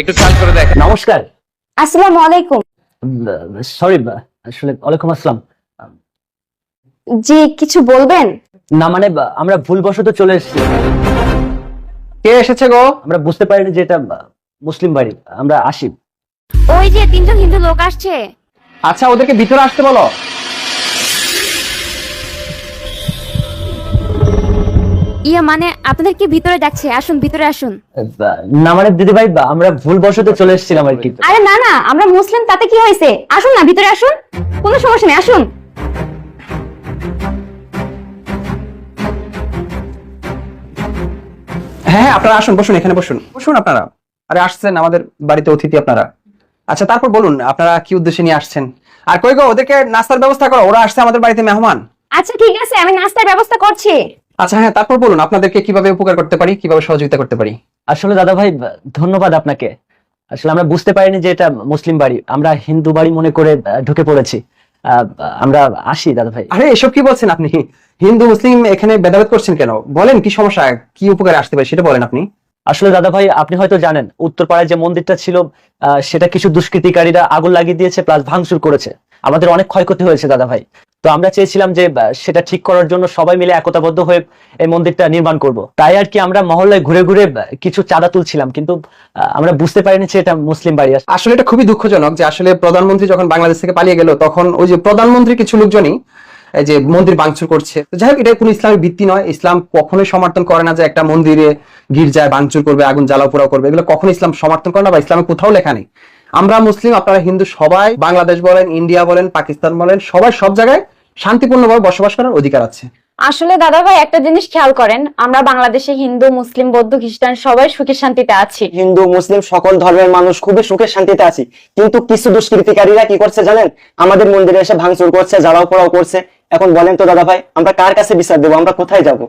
একটু খেয়াল করে দেখ। নমস্কার। আসসালামু আলাইকুম। সরি, আসলে ওয়ালাইকুম আসসালাম। জি, কিছু বলবেন? না মানে আমরা ভুলবশত চলে এসেছি। কে এসেছে গো? আমরা বুঝতে পারিনি যে এটা মুসলিম বাড়ি। আমরা আসি। ওই যে তিনজন হিন্দু লোক আসছে। আচ্ছা, ওদেরকে ভিতরে আসতে বলো। ইয়া মানে আপনাদের কি ভিতরে যাচ্ছে? আসুন ভিতরে আসুন। না মানে দিদি ভাই, আমরা ভুলবশত চলে এসেছিলাম আর কি। আরে না না, আমরা মুসলিম, তাতে কি হয়েছে? আসুন না ভিতরে আসুন, কোনো সমস্যা নেই, আসুন। হ্যাঁ হ্যাঁ, আপনারা আসুন, বসুন, এখানে বসুন বসুন আপনারা। আরে আসছেন আমাদের বাড়িতে অতিথি আপনারা। আচ্ছা, তারপর বলুন আপনারা কি উদ্দেশ্যে নিয়ে আসছেন। আর কই গো, ওদেরকে নাস্তার ব্যবস্থা করো, ওরা আসছে আমাদের বাড়িতে মেহমান। আচ্ছা ঠিক আছে, আমি নাস্তার ব্যবস্থা করছি। আচ্ছা হ্যাঁ, তারপর বলুন আপনাদেরকে কিভাবে উপকার করতে পারি, কিভাবে সহযোগিতা করতে পারি। আসলে দাদা ভাই, ধন্যবাদ আপনাকে। আসলে আমরা বুঝতে পারিনি যে এটা মুসলিম বাড়ি, আমরা হিন্দু বাড়ি মনে করে ঢুকে পড়েছি। আমরা আসি দাদা ভাই। আরে এসব কি বলছেন আপনি? হিন্দু মুসলিম এখানে ভেদাভেদ করছেন কেন? বলেন কি সমস্যা, কি উপকারে আসতে পারে সেটা বলেন আপনি। আসলে দাদা ভাই, আপনি হয়তো জানেন উত্তরপাড়ায় যে মন্দিরটা ছিল, সেটা কিছু দুষ্কৃতিকারীরা আগুন লাগিয়ে দিয়েছে, প্লাস ভাঙচুর করেছে। আমাদের অনেক ক্ষয়ক্ষতি হয়েছে দাদা ভাই। তো আমরা চেয়েছিলাম যে সেটা ঠিক করার জন্য সবাই মিলে একতাবদ্ধ হয়ে এই মন্দিরটা নির্মাণ করব। তাই আর কি আমরা মহল্লায় ঘুরে ঘুরে কিছু চাঁদা তুলছিলাম, কিন্তু আমরা বুঝতে পারিনি যে এটা মুসলিম বাড়ি। আসলে এটা খুবই দুঃখজনক যে আসলে প্রধানমন্ত্রী যখন বাংলাদেশ থেকে পালিয়ে গেল, তখন ওই যে প্রধানমন্ত্রী কিছু লোকজনই এই যে মন্দির ভাঙচুর করছে। তো যাই হোক, এটা কোনো ইসলামের ভিত্তি নয়। ইসলাম কখনোই সমর্থন করে না যে একটা মন্দিরে গির্জায় ভাঙচুর করবে, আগুন জ্বালাও পোড়াও করবে। এগুলো কখনো ইসলাম সমর্থন করে না, বা ইসলামে কোথাও লেখা নেই। আমরা মুসলিম, আপনারা হিন্দু, সবাই বাংলাদেশ বলেন, ইন্ডিয়া বলেন, পাকিস্তান বলেন, সবাই সব জায়গায় শান্তিপূর্ণভাবে বসবাস করার অধিকার আছে। আসলে দাদা ভাই, একটা জিনিস খেয়াল করেন, আমরা বাংলাদেশে হিন্দু, মুসলিম, বৌদ্ধ, খ্রিস্টান সবাই সুখে শান্তিতে আছি। হিন্দু মুসলিম সকল ধর্মের মানুষ খুবই সুখে শান্তিতে আছি, কিন্তু কিছু দুষ্কৃতিকারীরা কি করছে জানেন? আমাদের মন্দিরে এসে ভাঙচুর করছে, জ্বালাও পোড়াও করছে। এখন বলেন তো দাদা ভাই, আমরা কার কাছে বিচার দেবো? আমরা কোথায় যাব?